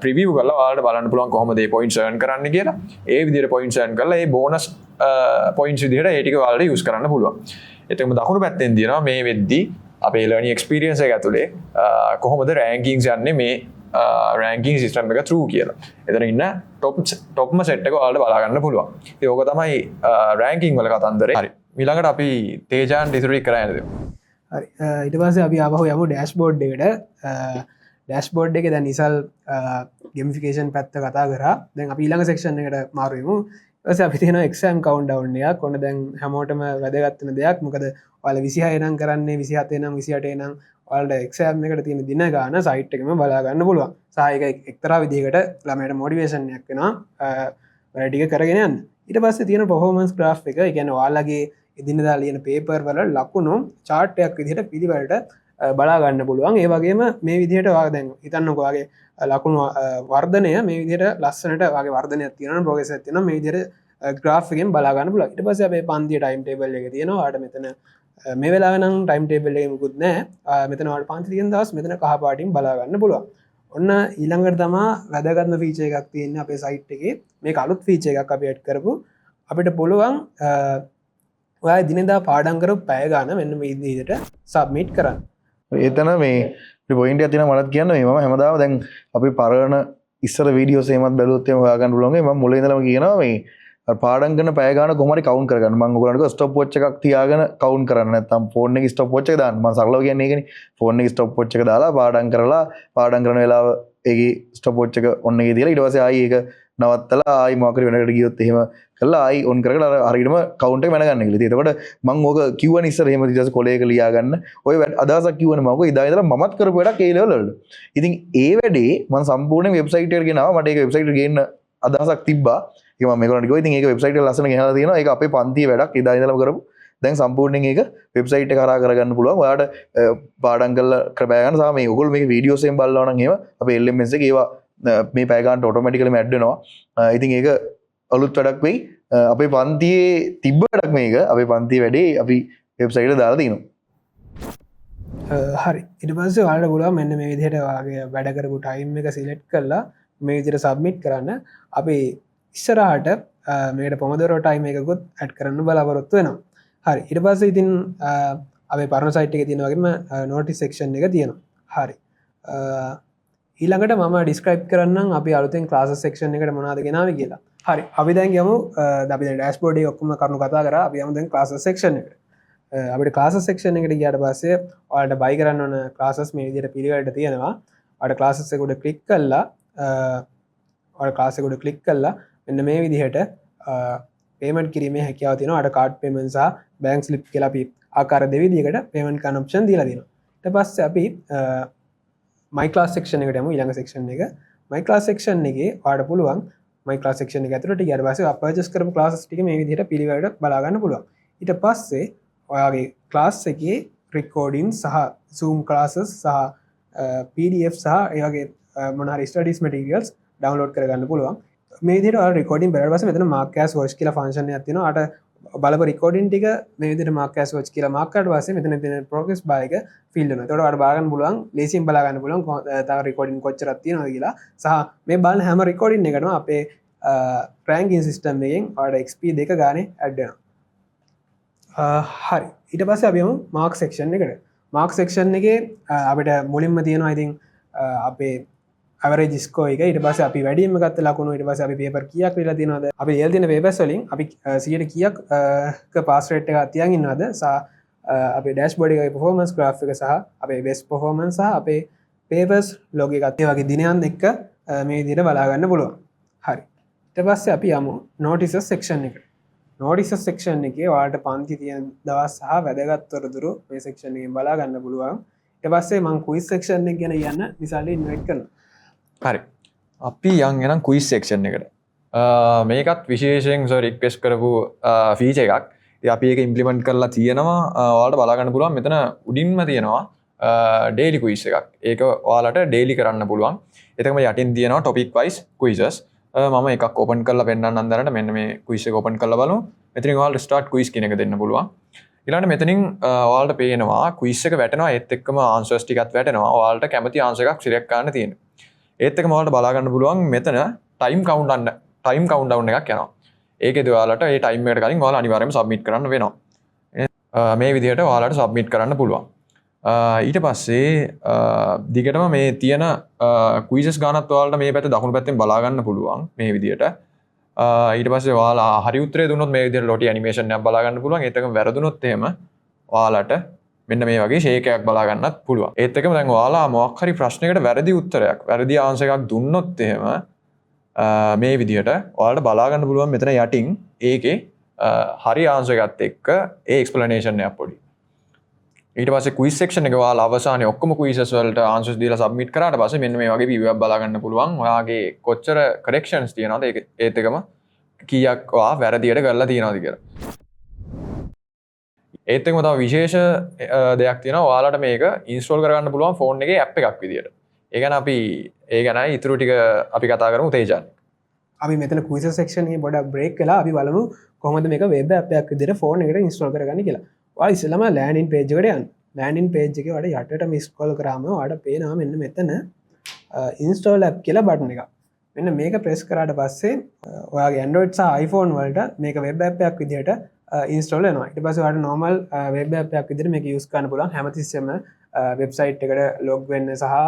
preview කරලා ඔයාලට බලන්න පුළුවන් කොහොමද මේ points earn කරන්න කියලා. ඒ විදිහට points earn කරලා ඒ bonus points විදිහට ඒ ටික ඔයාලට use කරන්න පුළුවන්. එතකොම දකුණු පැත්තෙන් දිනවා මේ වෙද්දී අපේ learning experience එක ඇතුලේ කොහොමද rankings යන්නේ මේ ranking system එක through කියලා. එතන ඉන්න topම set එක ඔයාලට බලා ගන්න පුළුවන්. ඉතින් ඕක තමයි ranking වල කතන්දරේ. හරි. ඊළඟට අපි තේජාන් ඩිස්ට්‍රික් කරා යන්න දෙමු. හරි ඊට පස්සේ අපි ආපහු යමු ඩෑෂ්බෝඩ් එකට ඩෑෂ්බෝඩ් එක දැන් නිසල් ගෙමිෆිකේෂන් පැත්ත කතා කරා දැන් අපි ඊළඟ සෙක්ෂන් එකට මාරු වෙමු ඊට පස්සේ අපි තියෙනවා එක්සෑම් කවුන්ට්ඩවුන් එකක් ඔන්න දැන් හැමෝටම වැදගත් වෙන දෙයක් මොකද ඔයාලා 26 නම් කරන්නේ 27 නම් 28 නම් ඔයාලට එක්සෑම් එකට තියෙන දින ගාන සයිට් එකෙම බලා ගන්න පුළුවන් සහ ඒක එක්තරා විදිහකට ළමයට මොටිවේෂන් එකක් වෙනවා වැඩ ටික කරගෙන යන්න ඊට පස්සේ තියෙන පර්ෆෝමන්ස් ග්‍රාෆ් එක ඒ කියන්නේ ඔයාලගේ එදිනදා ලියන පේපර් වල ලකුණු chart එකක් විදිහට පිළිවෙලට බලා ගන්න පුළුවන් ඒ වගේම මේ විදිහට ඔයාලා දැන් හිතන්නකෝ ඔයාගේ ලකුණු වර්ධනය මේ විදිහට ලස්සනට ඔයාගේ වර්ධනයක් තියෙනවා ප්‍රෝග්‍රස් එකක් තියෙනවා මේ විදිහට ග්‍රාෆ් එකෙන් බලා ගන්න පුළුවන් ඊට පස්සේ අපේ පන්තියේ ටයිම් ටේබල් එක තියෙනවා ඔයාලට මෙතන මේ වෙලාවේ නම් ටයිම් ටේබල් එකේ මුකුත් නැහැ මෙතන ඔයාලට පන්ති තියෙන දවස් මෙතන කහ පාටින් බලා ගන්න පුළුවන් ඔන්න ඊළඟට තමයි වැදගත්ම ෆීචර් එකක් තියෙන්නේ අපේ සයිට් එකේ මේක අලුත් ෆීචර් එකක් අපි ඇඩ් කරපු අපිට පුළුවන් ඔයා දිනදා පාඩම් කරපු පැය ගාන මෙන්න මේ විදිහට සබ්මිට් කරන්න එතන මේ පොයින්ට් එකක් තියෙනවා මටත් කියන්න මේ මම හැමදාම දැන් අපි පරණ ඉස්සර වීඩියෝස් එහෙමත් බැලුවොත් එහෙම හොයාගන්න පුළුවන් මම මුලින් ඉඳලම කියනවා මේ පාඩම් කරන පැය ගාන කොහොම හරි කවුන්ට් කරගන්න මම ඔයගොල්ලන්ට ස්ටොප් වොච් එකක් තියාගෙන කවුන්ට් කරන්න නැත්නම් ෆෝන් එකේ ස්ටොප් වොච් එක දාන්න මම සරලව කියන්නේ ඒකනේ ෆෝන් එකේ ස්ටොප් වොච් එක දාලා පාඩම් කරලා පාඩම් කරන වෙලාව ඒකේ ස්ටොප් වොච් එක ඔන් එකේ දාලා ඊට පස්සේ ආයි ඒක නවත්තලා ආයි මොකක් හරි වෙනකට ගියොත් එහෙම කළා ආයි ඔන් කරගෙන අර හරියටම කවුන්ට් එක මැනගන්න කියලා. ඉතින් එතකොට මම ඕක කිව්වනේ ඉස්සර එහෙම ඊට පස්සේ කොලේක ලියා ගන්න. ඔය අදහසක් කිව්වනේ මම ඕක ඉදා ඉඳලා මමත් කරපු වැඩක් ඒ ලෙවල් වල. ඉතින් ඒ වැඩේ මම සම්පූර්ණ වෙබ්සයිට් එකට ගෙනාවා. මට ඒක වෙබ්සයිට් එකට ගේන්න අදහසක් තිබ්බා. ඒක මම මේගොල්ලන්ට කිව්වා. ඉතින් ඒක වෙබ්සයිට් එක ලස්සන ගෙනලා තියෙනවා. ඒක අපේ පන්තියේ වැඩක් ඉදා ඉඳලාම කරපු. දැන් සම්පූර්ණයෙන් ඒක වෙබ්සයිට් එක හරහා කරගන්න පුළුවන්. ඔයාලට පාඩම් කරලා කරබෑ ගන්න සහ මේ ඔයගොල්ලෝ මේක වීඩියෝස් එකෙන් බලනවා නම් එහෙම අපේ LMS එකේ ඒවා මේ පැය ගන්නට ඔටෝමැටිකලිම ඇඩ් වෙනවා. ඉතින් ඒක අලුත් වැඩක් වෙයි. අපේ පන්තියේ තිබ්බ වැඩක් මේක. අපේ පන්තියේ වැඩේ අපි වෙබ්සයිට් එකට දාලා තිනවා. හරි ඊට පස්සේ ඔයාලට පුළුවන් මෙන්න මේ විදිහට ඔයාගේ වැඩ කරපු ටයිම් එක සිලෙක්ට් කරලා මේ විදිහට සබ්මිට් කරන්න. අපි ඉස්සරහට මේකට පොමොදොරෝ ටයිම් එකකුත් ඇඩ් කරන්න බලාපොරොත්තු වෙනවා. හරි ඊට පස්සේ ඉතින් අපේ පරණ සයිට් එකේ තියෙන වගේම නෝටිස් සෙක්ෂන් එක තියෙනවා. හරි ඊළඟට මම ඩිස්ක්‍රයිබ් කරන්නම් අපි අලුතෙන් ක්ලාසස් සෙක්ෂන් එකට මොනවද ගෙනාවේ කියලා. හරි අපි දැන් යමු අපි දැන් ඩෑෂ්බෝඩ් එකේ ඔක්කොම කරුණු කතා කරා. අපි යමු දැන් ක්ලාසස් සෙක්ෂන් එකට. අපිට ක්ලාසස් සෙක්ෂන් එකට ගියාට පස්සේ ඔයාලට බයි කරන්න ඕන ක්ලාසස් මේ විදිහට පිළිවෙලට තියෙනවා. ඔයාලට ක්ලාසස් එක උඩ ක්ලික් කළා ඔයාලට ක්ලාස් එක උඩ ක්ලික් කළා මෙන්න මේ විදිහට පේමන්ට් කිරීමේ හැකියාව තියෙනවා. ඔයාලට කාඩ් පේමන්ට් සහ බැංක් ස්ලිප් කියලා අපි ආකාර දෙවිදිහකට පේමන්ට් කරන ඔප්ෂන් දීලා තියෙනවා. ඊට පස්සේ අපි මයි ක්ලාස් සෙක්ෂන් එකට යමු ඊළඟ සෙක්ෂන් එක. මයි ක්ලාස් සෙක්ෂන් එකේ ඔයාලට පුළුවන් මයි ක්ලාස් සෙක්ෂන් එක ඇතුළට ගියාට පස්සේ ඔයා පර්චේස් කරපු ක්ලාසස් ටික මේ විදිහට පිළිවෙලට බලා ගන්න පුළුවන්. ඊට පස්සේ ඔයාගේ ක්ලාස් එකේ රෙකෝඩින් සහ Zoom classes සහ PDF සහ ඒ වගේ මොන හරි ස්ටඩීස් මැටීරියල්ස් ඩවුන්ලෝඩ් කරගන්න පුළුවන්. මේ විදිහට ඔයාලා රෙකෝඩින් බලලා පස්සේ මෙතන mark as watch කියලා ෆන්ක්ෂන් එකක් තියෙනවා. අර බලපු රෙකෝඩින් ටික මේ විදිහට mark as watch කියලා මාක් කරලා පස්සේ මෙතන තියෙන progress bar එක ෆිල් වෙනවා. ඒතකොට ඔයාලට බලා ගන්න පුළුවන් ලේසියෙන් බලා ගන්න පුළුවන් තව රෙකෝඩින් කොච්චරක් තියෙනවද කියලා. සහ මේ බලන හැම රෙකෝඩින් එකටම අපේ රෑන්කින් සිස්ටම් එකෙන් ඔයාලට XP 2 ගානේ ඇඩ් වෙනවා. හරි ඊට පස්සේ අපි යමු මාක් සෙක්ෂන් එකට. මාක් සෙක්ෂන් එකේ අපිට මුලින්ම තියෙනවා ඉතින් අපේ ඇවරේජ් ස්කෝර් එක. ඊට පස්සේ අපි වැඩියෙන්ම ගත්ත ලකුණු ඊට පස්සේ අපි පේපර් කීයක් ලියලා තියෙනවද අපි ලියලා තියෙන පේපර්ස් වලින් අපි 100ට කීයක් පාස් රේට් එකක් තියන් ඉන්නවද සහ අපේ ඩෑෂ්බෝඩ් එකේ performance graph එක සහ අපේ best performance සහ අපේ papers log එකත් ඒ වගේ දිනයන් එක්ක මේ විදිහට බලා ගන්න පුළුවන්. හරි ඊට පස්සේ අපි යමු notices section එකට. notices section එකේ ඔයාලට පන්ති තියෙන දවස් සහ වැදගත් තොරතුරු මේ section එකෙන් බලා ගන්න පුළුවන්. ඊට පස්සේ මම quiz section එක ගැන කියන්න විශාලට ඉන්වයිට් කරනවා. හරි අපි යන් එනම් ක්විස් සෙක්ෂන් එකට. මේකත් විශේෂයෙන් රික්වෙස්ට් කරපු ෆීචර් එකක්. ඉතින් අපි ඒක ඉම්ප්ලිමන්ට් කරලා තියෙනවා. ඔයාලට බලා ගන්න පුළුවන් මෙතන උඩින්ම තියෙනවා ඩේලි ක්විස් එකක්. ඒක ඔයාලට ඩේලි කරන්න පුළුවන්. එතකම යටින් තියෙනවා topic wise quizzes. මම එකක් ඕපන් කරලා පෙන්නන්නම් අන්දරට මෙන්න මේ ක්විස් එක ඕපන් කරලා බලමු. මෙතනින් ඔයාලට start quiz කියන එක දෙන්න පුළුවන්. ඊළඟට මෙතනින් ඔයාලට පේනවා ක්විස් එක වැටෙනවා ඒත් එක්කම answers ටිකත් වැටෙනවා. ඔයාලට කැමති answer එකක් select කරන්න තියෙනවා. ඒත් එක්කම ඔයාලට බලා ගන්න පුළුවන් මෙතන time countdown එකක් යනවා. ඒකේදී ඔයාලට ඒ time එකට කලින් ඔයාලා අනිවාර්යයෙන්ම submit කරන්න වෙනවා. මේ විදිහට ඔයාලට submit කරන්න පුළුවන්. ඊට පස්සේ දිගටම මේ තියෙන quizzes ගානත් ඔයාලට මේ පැත්තේ දකුණු පැත්තෙන් බලා ගන්න පුළුවන් මේ විදිහට. ඊට පස්සේ ඔයාලා හරි උත්තරේ දුන්නොත් මේ විදිහට lottie animation එකක් බලා ගන්න පුළුවන්. ඒත් එකම වැරදුනොත් එහෙම ඔයාලට මෙන්න මේ වගේ ෂේක් එකක් බලා ගන්නත් පුළුවන්. ඒත් එක්කම දැන් ඔයාලා මොකක් හරි ප්‍රශ්නයකට වැරදි උත්තරයක් වැරදි ආන්සර් එකක් දුන්නොත් එහෙම මේ විදිහට ඔයාලට බලා ගන්න පුළුවන් මෙතන යටින් ඒකේ හරි ආන්සර් එකත් එක්ක ඒ එක්ස්ප්ලනේෂන් එකක් පොඩි. ඊට පස්සේ ක්විස් සෙක්ෂන් එක ඔයාලා අවසානයේ ඔක්කොම ක්විසස් වලට ආන්සර්ස් දීලා සබ්මිට් කරාට පස්සේ මෙන්න මේ වගේ view එකක් බලා ගන්න පුළුවන්. ඔයාගේ කොච්චර corrections තියනවද ඒත් එකම කීයක් ඔයා වැරදියට කරලා තියනවද කියලා. ඒත් එක්කම තව විශේෂ දෙයක් තියෙනවා. ඔයාලට මේක ඉන්ස්ටෝල් කරගන්න පුළුවන් ෆෝන් එකේ app එකක් විදියට. ඒ ගැන අපි ඒ ගැනයි ඉතුරු ටික අපි කතා කරමු තේජන්. අපි මෙතන ක්විස් සෙක්ෂන් එකේ පොඩක් බ්‍රේක් කළා. අපි බලමු කොහොමද මේක වෙබ් ඇප් එකක් විදිහට ෆෝන් එකට ඉන්ස්ටෝල් කරගන්නේ කියලා. ඔයාලා ඉස්සෙල්ලාම ලෑන්ඩින් පේජ් එකට යන්න. ලෑන්ඩින් පේජ් එකේ ඔයාලා යටටම ස්ක්‍රෝල් කරාම ඔයාලට පේනවා මෙන්න මෙතන ඉන්ස්ටෝල් ඇප් කියලා බටන් එකක්. මෙන්න මේක ප්‍රෙස් කරාට පස්සේ ඔයාගේ Android සහ iPhone වලට මේක වෙබ් ඇප් එකක් විදිහට ඉන්ස්ටෝල් වෙනවා. ඊට පස්සේ ඔයාලට normal වෙබ් ඇප් එකක් විදිහට මේක යූස් කරන්න පුළුවන්. හැමතිස්සෙම වෙබ්සයිට් එකට ලොග් වෙන්න සහ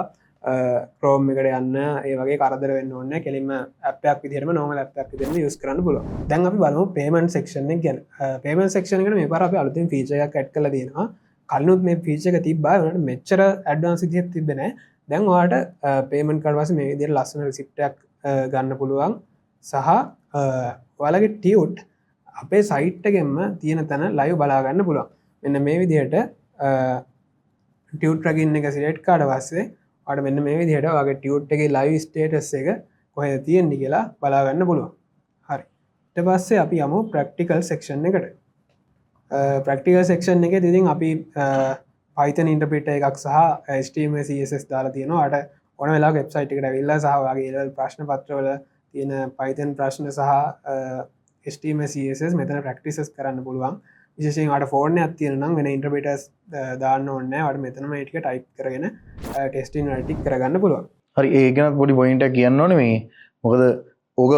Chrome එකට යන්න ඒ වගේ කරදර වෙන්න ඕනේ නැහැ. කෙලින්ම ඇප් එකක් විදිහටම normal ඇප් එකක් විදිහටම යූස් කරන්න පුළුවන්. දැන් අපි බලමු payment section එක ගැන. payment section එකට මේ පාර අපි අලුතෙන් feature එකක් add කරලා තියෙනවා. කලිනුත් මේ feature එක තිබ්බා. ඒකට මෙච්චර advance විදිහට තිබ්බේ නැහැ. දැන් ඔයාලට payment කරලා පස්සේ මේ විදිහට ලස්සන receipt එකක් ගන්න පුළුවන්. සහ ඔයාලගේ tute අපේ සයිට් එකෙන්ම තියෙන තැන live බලා ගන්න පුළුවන්. මෙන්න මේ විදිහට tute plugin එක select කරලා පස්සේ ඔයාලට මෙන්න මේ විදිහට ඔයාගේ tute එකේ live status එක කොහෙද තියෙන්නේ කියලා බලා ගන්න පුළුවන්. හරි. ඊට පස්සේ අපි යමු practical section එකට. practical section එකේ ඉතින් අපි Python interpreter එකක් සහ HTML CSS දාලා තියෙනවා. ඔයාලට ඕන වෙලාවක වෙබ්සයිට් එකට ඇවිල්ලා සහ ඔයාගේ level ප්‍රශ්න පත්‍රවල තියෙන Python ප්‍රශ්න සහ HTML CSS මෙතන practices කරන්න පුළුවන්. විශේෂයෙන් ඔයාලට ෆෝන් එකක් තියෙන නම් වෙන ඉන්ටර්ප්‍රිටර්ස් දාන්න ඕනේ නැහැ. ඔයාලට මෙතනම ඒ ටික ටයිප් කරගෙන ටෙස්ටිං වල ටික කරගන්න පුළුවන්. හරි ඒ ගැන පොඩි පොයින්ට් එකක් කියන්න ඕනේ මේ. මොකද ඕක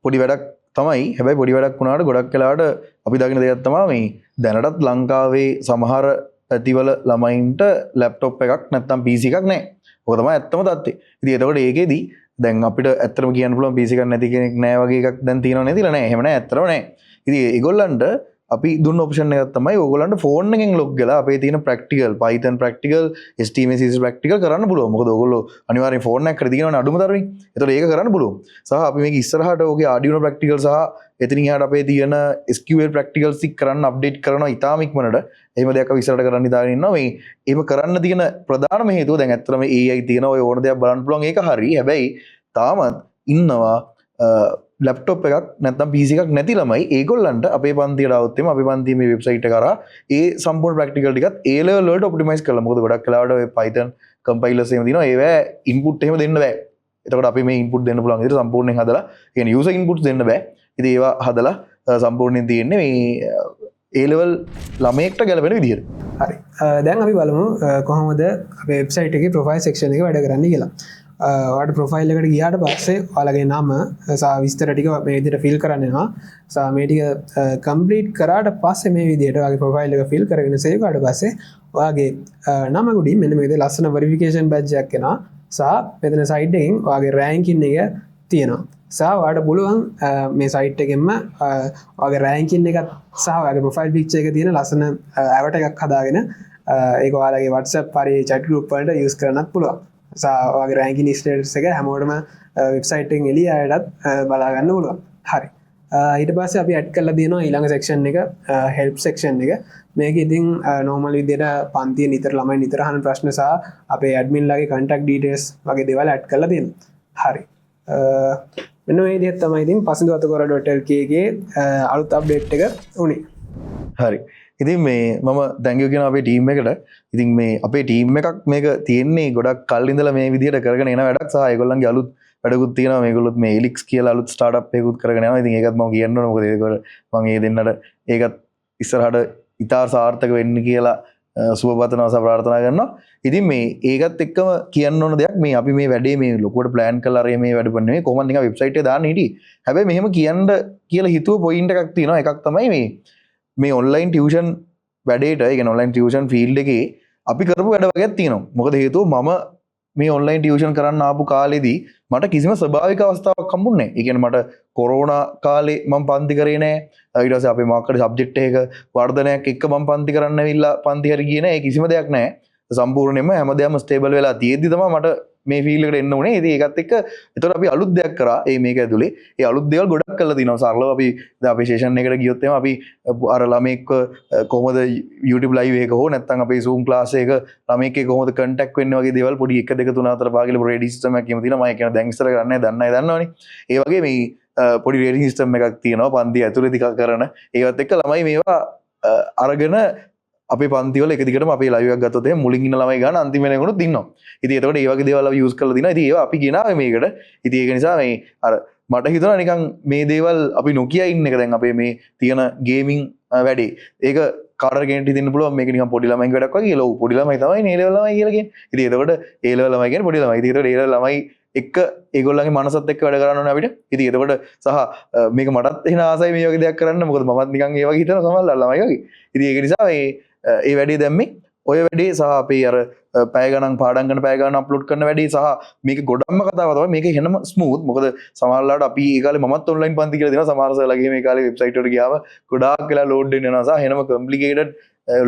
පොඩි වැඩක් තමයි. හැබැයි පොඩි වැඩක් වුණාට ගොඩක් වෙලාවට අපි දකින දෙයක් තමයි මේ දැනටත් ලංකාවේ සමහර පැතිවල ළමයින්ට ලැප්ටොප් එකක් නැත්නම් PC එකක් නැහැ. ඕක තමයි ඇත්තම தත්ත්වය. ඉතින් එතකොට ඒකෙදි දැන් අපිට ඇත්තටම කියන්න පුළුවන් PC එකක් නැති කෙනෙක් නැහැ වගේ එකක් දැන් තියෙනව නේද? නෑ. එහෙම නෑ. ඇත්තටම නෑ. ඉතින් ඒගොල්ලන්ට අපි දුන්න ඔප්ෂන් එකක් තමයි ඕගොල්ලන්ට ෆෝන් එකෙන් ලොග් වෙලා අපේ තියෙන practical Python practical HTML CSS practical කරන්න පුළුවන්. මොකද ඕගොල්ලෝ අනිවාර්යෙන් ෆෝන් එකක් තියෙනවනේ අඩුම තරමින්. ඒතකොට ඒක කරන්න පුළුවන්. සහ අපි මේක ඉස්සරහට ඕකේ Arduino ප්‍රැක්ටිකල් සහ එතනින් එහාට අපේ තියෙන SQL ප්‍රැක්ටිකල්ස් ටික කරන්න අප්ඩේට් කරනවා ඉතාම ඉක්මනට. එහෙම දෙයක් අපි ඉස්සරහට කරන්න ඉතාලගෙන ඉන්නවා. මේ එහෙම කරන්න තියෙන ප්‍රධානම හේතුව දැන් ඇත්තටම AI තියෙන ඔය ඕන දෙයක් බලන්න පුළුවන් ඒක හරි. හැබැයි තාමත් ඉන්නවා ලැප්ටොප් එකක් නැත්නම් PC එකක් නැති ළමයි ඒගොල්ලන්ට අපේ පන්තියට આવොත් එimhe අපේ පන්තියේ මේ වෙබ්සයිට් එක කරා ඒ සම්පූර්ණ ප්‍රැක්ටිකල් ටිකත් A level වලට ඔප්ටිමයිස් කරලා මොකද ගොඩක් වෙලාවට ඔය Python compilers එහෙම දිනවා ඒවා ඉන්පුට් එහෙම දෙන්න බෑ. එතකොට අපි මේ ඉන්පුට් දෙන්න පුළුවන් විදිහට සම්පූර්ණයෙන් හදලා කියන්නේ user inputs දෙන්න බෑ. ඉතින් ඒවා හදලා සම්පූර්ණයෙන් තියෙන්නේ මේ A level ළමයෙක්ට ගැලපෙන විදිහට. හරි. දැන් අපි බලමු කොහොමද අපේ වෙබ්සයිට් එකේ ප්‍රොෆයිල් සෙක්ෂන් එක වැඩ කරන්නේ කියලා. ඔයාලට ප්‍රොෆයිල් එකට ගියාට පස්සේ ඔයාලගේ නම සහ විස්තර ටික මේ විදිහට ෆිල් කරන්න වෙනවා. සහ මේ ටික කම්ප්ලීට් කරාට පස්සේ මේ විදිහට ඔයාගේ ප්‍රොෆයිල් එක ෆිල් කරගෙන සේව් කරාට පස්සේ ඔයාගේ නම උඩින් මෙන්න මේ විදිහට ලස්සන වෙරිෆිකේෂන් බැජ් එකක් එනවා. සහ මෙතන සයිඩ් එකෙන් ඔයාගේ රෑන්කින් එක තියෙනවා. සහ ඔයාලට පුළුවන් මේ සයිට් එකෙන්ම ඔයාගේ රෑන්කින් එකත් සහ ඔයාගේ ප්‍රොෆයිල් පික්චර් එක තියෙන ලස්සන ඇවට එකක් හදාගෙන ඒක ඔයාලගේ WhatsApp හරි chat group වලට යූස් කරන්නත් පුළුවන්. සගේ රෑකින් ස්ටේටස් එක හැමෝටම වෙබ්සයිටෙන් එලිය අයටත් බලාගන්න පුළුවන්. හරි. ඊට පස්සේ අපි ඇඩ් කරලා තියෙනවා ඊළඟ සෙක්ෂන් එක හෙල්ප් සෙක්ෂන් එක. මේක ඉතින් නෝමල් විදිහට පන්තියේ නිතර ළමයි නිතර අහන ප්‍රශ්න සහ අපේ ඇඩ්මින්ලාගේ කන්ටැක්ට් ඩීටේල්ස් වගේ දේවල් ඇඩ් කරලා තියෙනවා. හරි. මෙන්න මේ විදිහට තමයි ඉතින් pasinduwathukora.lk එකේ අලුත් අප්ඩේට් එක උනේ. හරි. ඉතින් මේ මම දැංගියෝ කියන අපේ ටීම් එකට ඉතින් මේ අපේ ටීම් එකක් මේක තියෙන්නේ ගොඩක් කල් ඉඳලා මේ විදිහට කරගෙන එන වැඩක් සහ ඒගොල්ලන්ගේ අලුත් වැඩකුත් තියෙනවා මේගොල්ලොත් මේ එලික්ස් කියලා අලුත් ස්ටාර්ට්අප් එකකුත් කරගෙන යනවා. ඉතින් ඒකත් මම කියන්න ඕන මොකද ඒක මම ඒ දෙන්නට ඒකත් ඉස්සරහට ඉතා සාර්ථක වෙන්න කියලා සුබපතනවා සහ ප්‍රාර්ථනා කරනවා. ඉතින් මේ ඒකත් එක්කම කියන්න ඕන දෙයක් මේ අපි මේ වැඩේ මේ ලොකුවට ප්ලෑන් කරලා අර මේ වැඩ පන්නේ කොහොමද නිකන් වෙබ්සයිට් එක දාන්න හිටියේ. හැබැයි මෙහෙම කියන්න කියලා හිතුව පොයින්ට් එකක් තියෙනවා. එකක් තමයි මේ ඔන්ලයින් ටියුෂන් වැඩේට ඒ කියන්නේ ඔන්ලයින් ටියුෂන් ෆීල්ඩ් එකේ අපි කරපු වැඩ වගේක් තියෙනවා. මොකද හේතුව මම මේ ඔන්ලයින් ටියුෂන් කරන්න ආපු කාලෙදී මට කිසිම ස්වභාවික අවස්ථාවක් හම්බුන්නේ නැහැ. ඒ කියන්නේ මට කොරෝනා කාලේ මම පන්ති කරේ නැහැ. ඊට පස්සේ අපේ මොකක්ද සබ්ජෙක්ට් එක වර්ධනයක් එක්ක මම පන්ති කරන්න ඇවිල්ලා පන්ති හරි ගියේ නැහැ. ඒ කිසිම දෙයක් නැහැ. සම්පූර්ණයෙන්ම හැමදේම ස්ටේබල් වෙලා තියෙද්දි තමයි මට මේ ෆීල්ඩ් එකට එන්න උනේ. ඉතින් ඒකත් එක්ක ඒතර අපි අලුත් දෙයක් කරා. මේක ඇතුලේ ඒ අලුත් දේවල් ගොඩක් කරලා තිනවා. සරලව අපි දැන් අපේ සෙෂන් එකට ගියොත් එහම අපි අර ළමෙක්ව කොහොමද YouTube live එක හෝ නැත්නම් අපේ Zoom class එක ළමෙක් එක්ක කොහොමද contact වෙන්නේ වගේ දේවල් පොඩි 1 2 3 4 5 කියලා රේඩිය සිස්ටම් එකක් කියමු තියෙනවා. මම කියන දැන් ඉස්සර කරන්නේ දන්නයි දන්නවනේ. ඒ වගේ මේ පොඩි රේඩිය සිස්ටම් එකක් තියෙනවා. පන්ති ඇතුලේ ටිකක් කරන. ඒවත් එක්ක ළමයි මේවා අරගෙන අපේ පන්තිවල එක දිගටම අපේ ලයිව් එකක් ගත්තොත් එහෙනම් මුලින් ඉන්න ළමයි ගන්න අන්තිම වෙනකනුත් ඉන්නවා. ඉතින් ඒතකොට ඒ වගේ දේවල් අපි යූස් කරලා දිනවා. ඉතින් ඒවා අපි ගෙනාවේ මේකට. ඉතින් ඒක නිසා මේ අර මට හිතුණා නිකන් මේ දේවල් අපි නොකිය ඉන්න එක දැන් අපේ මේ තියෙන ගේමින් වැඩේ. ඒක කාටද කෙනෙක්ට හිතෙන්න පුළුවන් මේක නිකන් පොඩි ළමයින්ගේ වැඩක් වගේ. ලොකු පොඩි ළමයි තමයි මේ ලෙවල් ළමයි කියලා කියන්නේ. ඉතින් ඒතකොට ඒ ලෙවල් ළමයි කියන්නේ පොඩි ළමයි. ඉතින් ඒතකොට ඒ ලෙවල් ළමයි එක්ක ඒගොල්ලන්ගේ මනසත් එක්ක වැඩ කරන්න ඕනේ අපිට. ඉතින් එතකොට සහ මේක මටත් එහෙන ආසයි මේ වගේ දෙයක් කරන්න. මොකද මමත් නිකන් ඒ වගේ හිතන සමහර ළමයි වගේ. ඉතින් ඒක නිසා ඒ වැඩේ දැම්මේ ඔය වැඩේ සහ අපේ අර පැය ගණන් පාඩම් කරන පැය ගණන් අප්ලෝඩ් කරන වැඩේ සහ මේක ගොඩක්ම කතාව තමයි මේක එහෙනම ස්මූත්. මොකද සමහරලාට අපි ඒ කාලේ මමත් ඔන්ලයින් පන්ති කියලා දෙනවා. සමහර සර්ලාගේ මේ කාලේ වෙබ්සයිට් වලට ගියාම ගොඩාක් වෙලා ලෝඩ් වෙන්න යනවා සහ එහෙනම කොම්ප්ලිකේටඩ්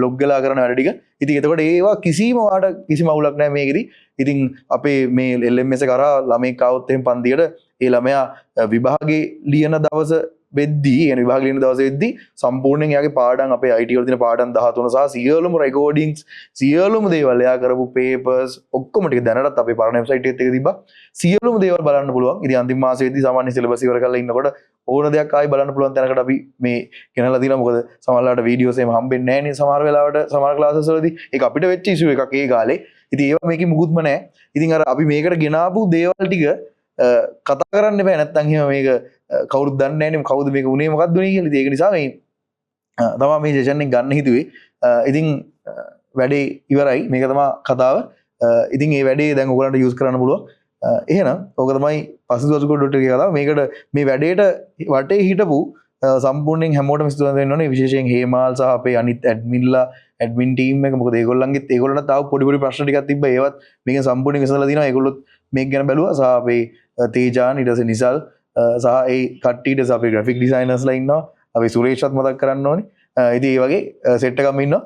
ලොග් වෙලා කරන වැඩ ටික. ඉතින් එතකොට ඒවා කිසිම වාට කිසිම අවුලක් නැහැ මේකෙදි. ඉතින් අපේ මේ LMS එක කරා ළමෙක් ආවොත් එහෙම පන්තියට ඒ ළමයා විභාගේ ලියන දවස වෙද්දී එන විභාග ලියන දවසේ වෙද්දී සම්පූර්ණයෙන් එයාගේ පාඩම් අපේ IT වල තියෙන පාඩම් 13 සහ සියලුම රෙකෝඩින්ග්ස් සියලුම දේවල් එයා කරපු පේපර්ස් ඔක්කොම ටික දැනටත් අපේ පරණ වෙබ්සයිට් එකේ තිබ්බා. සියලුම දේවල් බලන්න පුළුවන්. ඉතින් අන්තිම මාසෙදී සාමාන්‍ය සිලබස් ඉවර කරලා ඉන්නකොට ඕන දෙයක් ආයි බලන්න පුළුවන් තැනකට අපි මේ ගෙනලා දිනවා. මොකද සමහරවිට වීඩියෝස් එහෙම හම්බෙන්නේ නැහැ නේ සමහර වෙලාවට සමහර ක්ලාසස් වලදී. ඒක අපිට වෙච්ච ඉෂුව එකක් ඒ කාලේ. ඉතින් ඒවා මේකේ මුකුත්ම නැහැ. ඉතින් අර අපි මේකට ගෙනාවු දේවල් ටික කතා කරන්න බෑ. නැත්තම් එහෙම මේක කවුරුත් දන්නේ නැහැ නේ කවුද මේක උනේ මොකක්ද උනේ කියලා. ඉතින් ඒක නිසා මේ තමයි මේ සෙෂන් එක ගන්න හිතුවේ. ඉතින් වැඩේ ඉවරයි. මේක තමයි කතාව. ඉතින් මේ වැඩේ දැන් ඔයගලන්ට යූස් කරන්න පුළුවන්. එහෙනම් ඕක තමයි pasuduasuko.lk කතාව. මේකට මේ වැඩේට වටේ හිටපු සම්පූර්ණයෙන් හැමෝටම ස්තුතිවන්ත වෙන්න ඕනේ. විශේෂයෙන් හේමාල් සහ අපේ අනිත් ඇඩ්මින්ලා ඇඩ්මින් ටීම් එක. මොකද ඒගොල්ලන්ට තාම පොඩි පොඩි ප්‍රශ්න ටිකක් තිබ්බා. ඒවත් මේකෙන් සම්පූර්ණයෙන් විසඳලා දිනවා. ඒගොල්ලොත් මේක ගැන බැලුවා. සහ අපේ තේජාන් ඊට පස්සේ නිසල් සහ ඒ කට්ටියට අපේ ග්‍රැෆික් ඩිසයිනර්ස්ලා ඉන්නවා. අපි සුරේෂ්වත් මතක් කරන්න ඕනේ. ඉතින් ඒ වගේ සෙට් එකක්ම ඉන්නවා.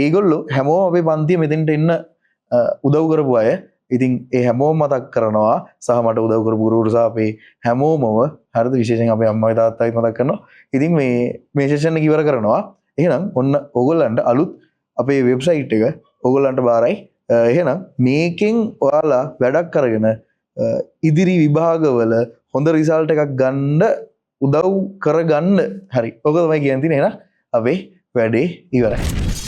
ඒගොල්ලෝ හැමෝම අපේ පන්තිය මෙතෙන්ට එන්න උදව් කරපු අය. ඉතින් ඒ හැමෝම මතක් කරනවා. සහ මට උදව් කරපු ගුරුවරු සහ අපේ හැමෝමම හරිද විශේෂයෙන් අපේ අම්මයි තාත්තයි මතක් කරනවා. ඉතින් මේ සෙෂන් එක ඉවර කරනවා. එහෙනම් ඔන්න ඕගොල්ලන්ට අලුත් අපේ වෙබ්සයිට් එක ඕගොල්ලන්ට බාරයි. එහෙනම් මේකෙන් ඔයාලා වැඩක් කරගෙන ඉදිරි විභාගවල හොඳ රිසල්ට් එකක් ගන්න උදව් කරගන්න. හරි. ඔක තමයි කියන්න තියෙන්නේ. එහෙනම් අපේ වැඩේ ඉවරයි.